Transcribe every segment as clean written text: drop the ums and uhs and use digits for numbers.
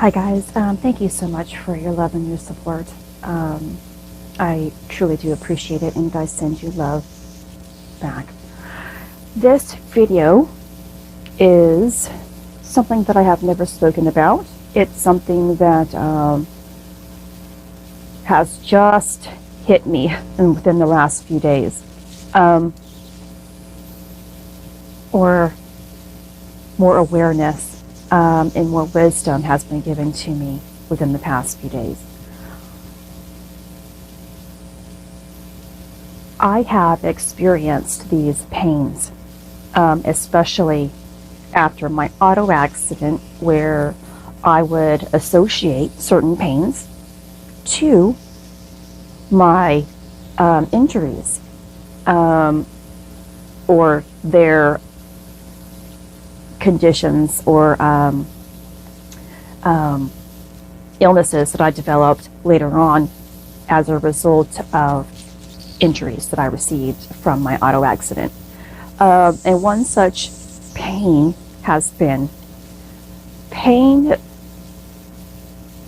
Hi guys, thank you so much for your love and your support. I truly do appreciate it, and I send you love back. This video is something that I have never spoken about. It's something that has just hit me within the last few days. Or more awareness and more wisdom has been given to me within the past few days. I have experienced these pains, especially after my auto accident, where I would associate certain pains to my injuries or their conditions or illnesses that I developed later on as a result of injuries that I received from my auto accident. And one such pain has been pain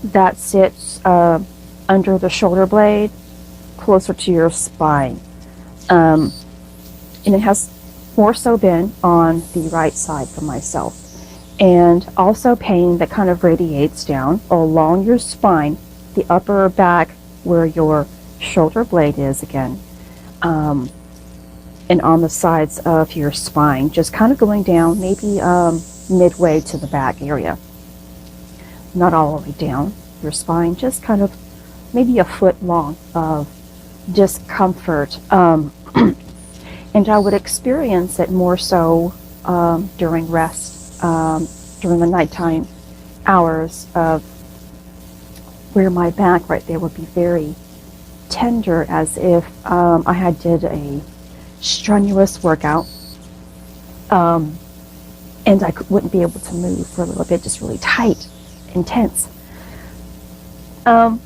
that sits under the shoulder blade, closer to your spine. And it has more so been on the right side for myself. And also pain that kind of radiates down along your spine, the upper back where your shoulder blade is again, and on the sides of your spine, just kind of going down maybe midway to the back area. Not all the way down your spine, just kind of maybe a foot long of discomfort. And I would experience it more so during rest, during the nighttime hours, of where my back right there would be very tender, as if I had did a strenuous workout, and I wouldn't be able to move for a little bit, just really tight and tense. And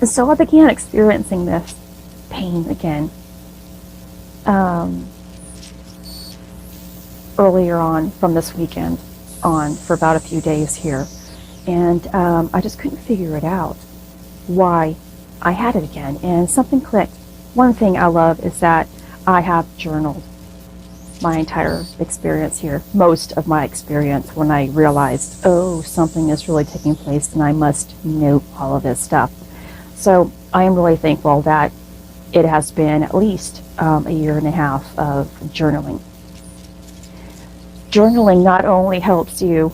so I began experiencing this pain again earlier on from this weekend on for about a few days here, and I just couldn't figure it out why I had it again, and something clicked. One thing I love is that I have journaled my entire experience here, most of my experience, when I realized, oh, something is really taking place and I must note all of this stuff. So I am really thankful that it has been at least a year and a half of journaling. Journaling not only helps you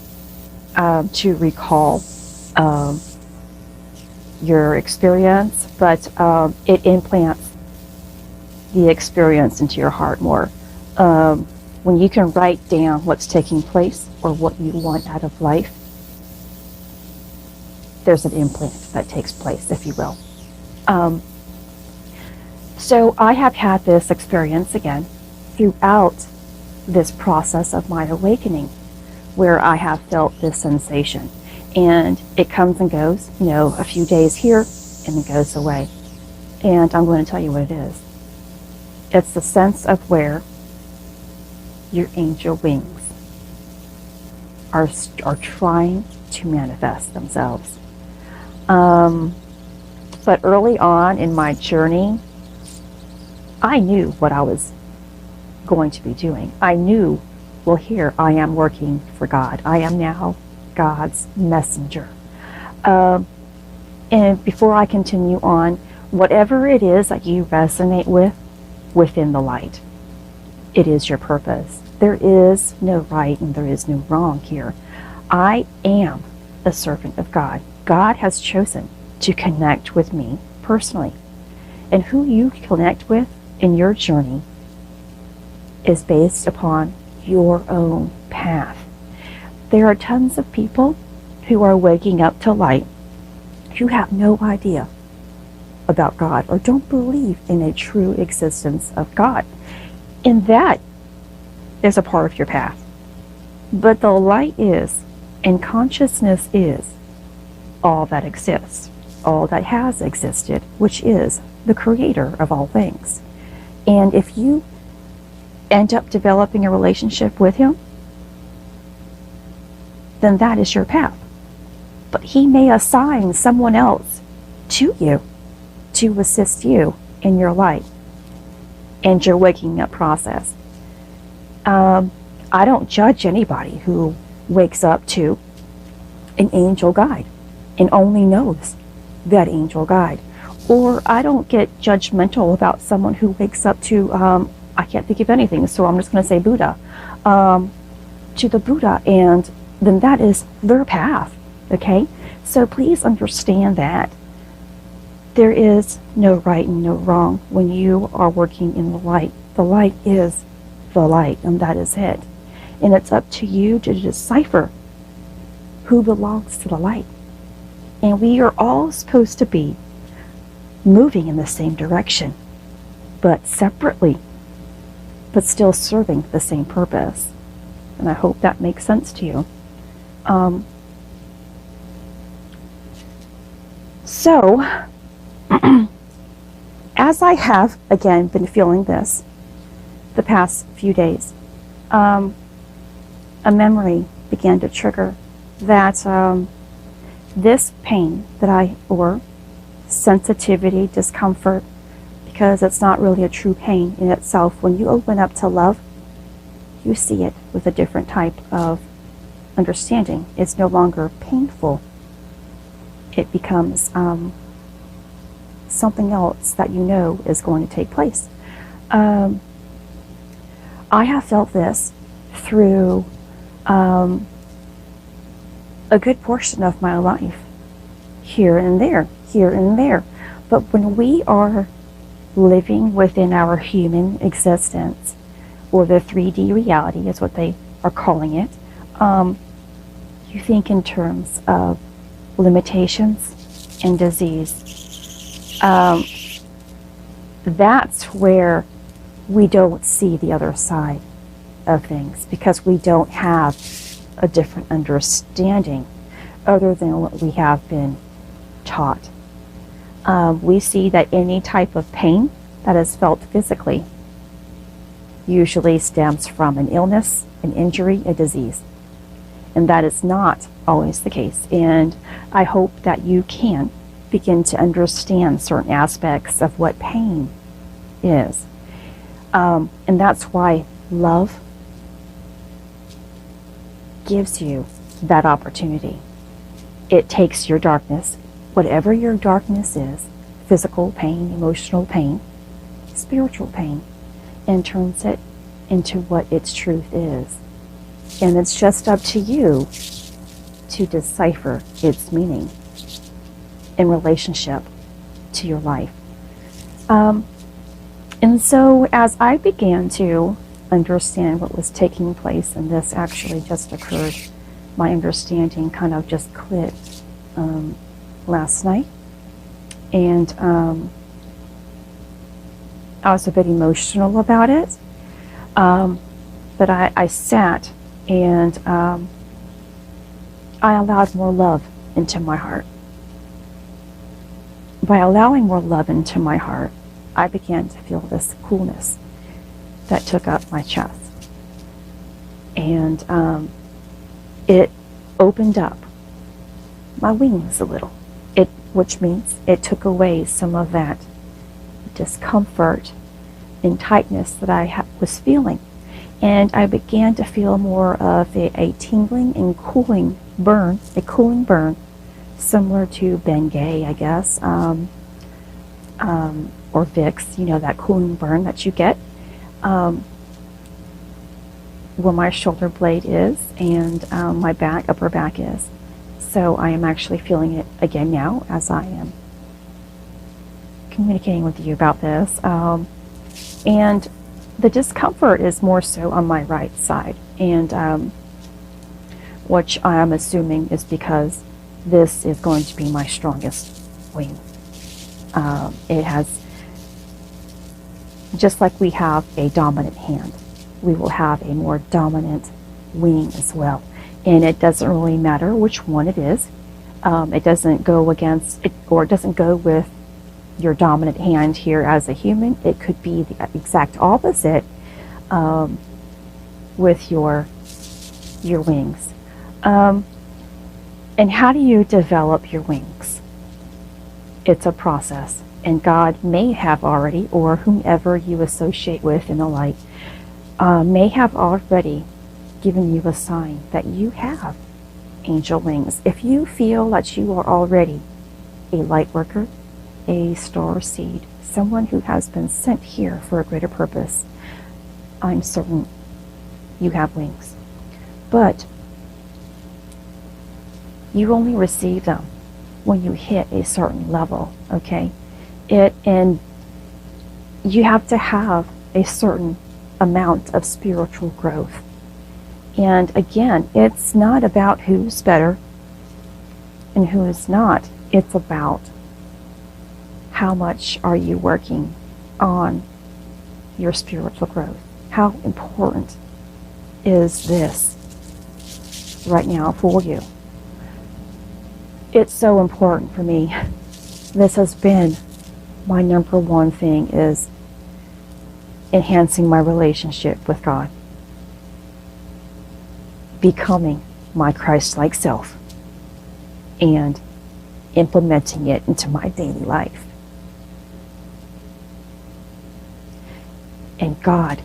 to recall your experience, but it implants the experience into your heart more. When you can write down what's taking place or what you want out of life, there's an implant that takes place, if you will. So I have had this experience again throughout this process of my awakening, where I have felt this sensation, and it comes and goes, a few days here and it goes away. And I'm going to tell you what it is. It's the sense of where your angel wings are trying to manifest themselves. But early on in my journey, I knew what I was going to be doing. I knew, well, here I am working for God. I am now God's messenger. And before I continue on, whatever it is that you resonate with within the light, it is your purpose. There is no right and there is no wrong here. I am a servant of God. God has chosen to connect with me personally. And who you connect with in your journey is based upon your own path. There are tons of people who are waking up to light who have no idea about God or don't believe in a true existence of God. And that is a part of your path. But the light is, and consciousness is, all that exists, all that has existed, which is the creator of all things. And if you end up developing a relationship with him, then that is your path. but he may assign someone else to you to assist you in your life and your waking up process. I don't judge anybody who wakes up to an angel guide and only knows that angel guide. Or I don't get judgmental about someone who wakes up to, I can't think of anything, so I'm just going to say Buddha, to the Buddha, and then that is their path, okay? So please understand that there is no right and no wrong when you are working in the light. The light is the light, and that is it. And it's up to you to decipher who belongs to the light. And we are all supposed to be moving in the same direction, but separately, but still serving the same purpose. And I hope that makes sense to you. So, as I have, again, been feeling this the past few days, a memory began to trigger that this pain that or sensitivity, discomfort, because it's not really a true pain in itself. When you open up to love, you see it with a different type of understanding. It's no longer painful. It becomes something else that you know is going to take place. I have felt this through a good portion of my life, here and there. But when we are living within our human existence, or the 3D reality is what they are calling it, you think in terms of limitations and disease. That's where we don't see the other side of things, because we don't have a different understanding other than what we have been taught. We see that any type of pain that is felt physically usually stems from an illness, an injury, a disease. And that is not always the case. And I hope that you can begin to understand certain aspects of what pain is. And that's why love gives you that opportunity. It takes your darkness, whatever your darkness is, physical pain, emotional pain, spiritual pain, and turns it into what its truth is. And it's just up to you to decipher its meaning in relationship to your life. And so as I began to understand what was taking place, and this actually just occurred, my understanding kind of just clicked last night. And I was a bit emotional about it. But I sat and I allowed more love into my heart. By allowing more love into my heart, I began to feel this coolness that took up my chest. And it opened up my wings a little, which means it took away some of that discomfort and tightness that I was feeling. And I began to feel more of a tingling and cooling burn, similar to Bengay, I guess, or Vicks, you know, that cooling burn that you get where my shoulder blade is and my upper back is. So I am actually feeling it again now as I am communicating with you about this. And the discomfort is more so on my right side, and which I am assuming is because this is going to be my strongest wing. It has, just like we have a dominant hand, we will have a more dominant wing as well. And it doesn't really matter which one it is. It doesn't go against it, or it doesn't go with your dominant hand here as a human. It could be the exact opposite with your wings. And how do you develop your wings? It's a process. And God may have already, or whomever you associate with in the light, may have already given you a sign that you have angel wings. If you feel that you are already a light worker, a star seed, someone who has been sent here for a greater purpose, I'm certain you have wings. But you only receive them when you hit a certain level, okay? And you have to have a certain amount of spiritual growth. And again, it's not about who's better and who is not. It's about how much are you working on your spiritual growth. How important is this right now for you? It's so important for me. This has been my number one thing, is enhancing my relationship with God, becoming my Christ-like self, and implementing it into my daily life. And God,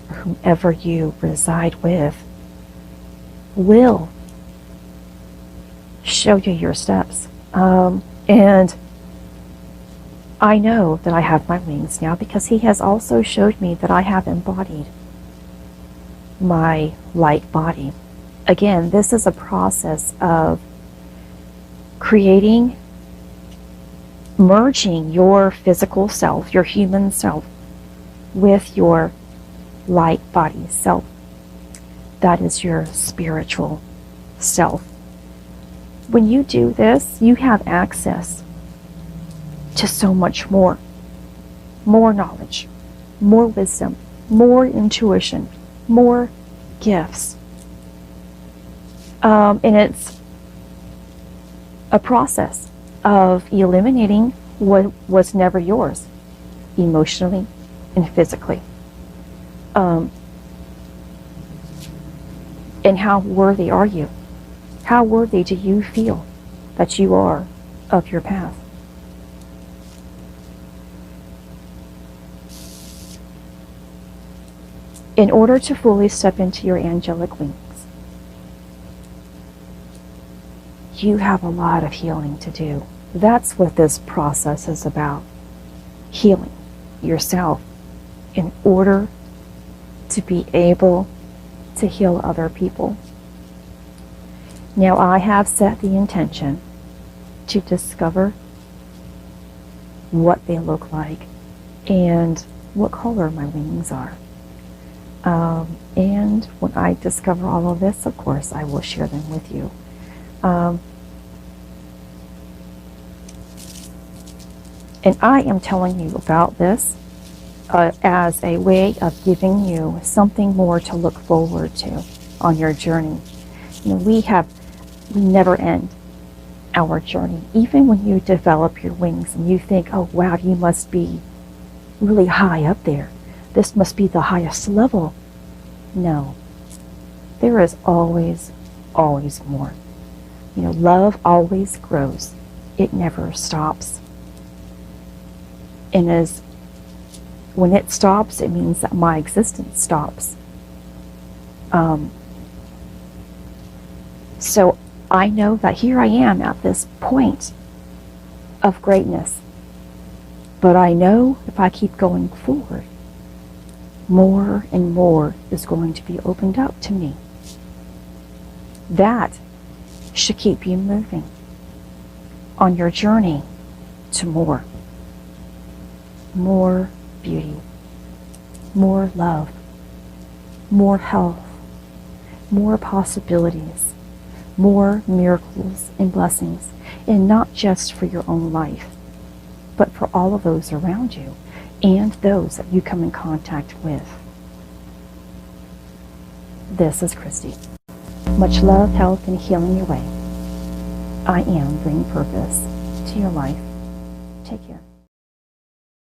or whomever you reside with, will show you your steps. And I know that I have my wings now because He has also showed me that I have embodied my light body. Again, this is a process of creating, merging your physical self, your human self, with your light body self. That is your spiritual self. When you do this, you have access to so much more. More knowledge, more wisdom, more intuition, more gifts. And it's a process of eliminating what was never yours, emotionally and physically. And how worthy are you? How worthy do you feel that you are of your path? In order to fully step into your angelic wings, you have a lot of healing to do. That's what this process is about. Healing yourself in order to be able to heal other people. Now, I have set the intention to discover what they look like and what color my wings are. And when I discover all of this, of course, I will share them with you. And I am telling you about this as a way of giving you something more to look forward to on your journey. You know, we never end our journey. Even when you develop your wings and you think, oh wow, you must be really high up there. This must be the highest level. No. There is always, always more. You know, love always grows. It never stops. And when it stops, it means that my existence stops. So I know that here I am at this point of greatness. But I know if I keep going forward, more and more is going to be opened up to me. That should keep you moving on your journey to more. More beauty, more love, more health, more possibilities, more miracles and blessings, and not just for your own life, but for all of those around you and those that you come in contact with. This is Christy. Much love, health, and healing your way. I am bringing purpose to your life. Take care.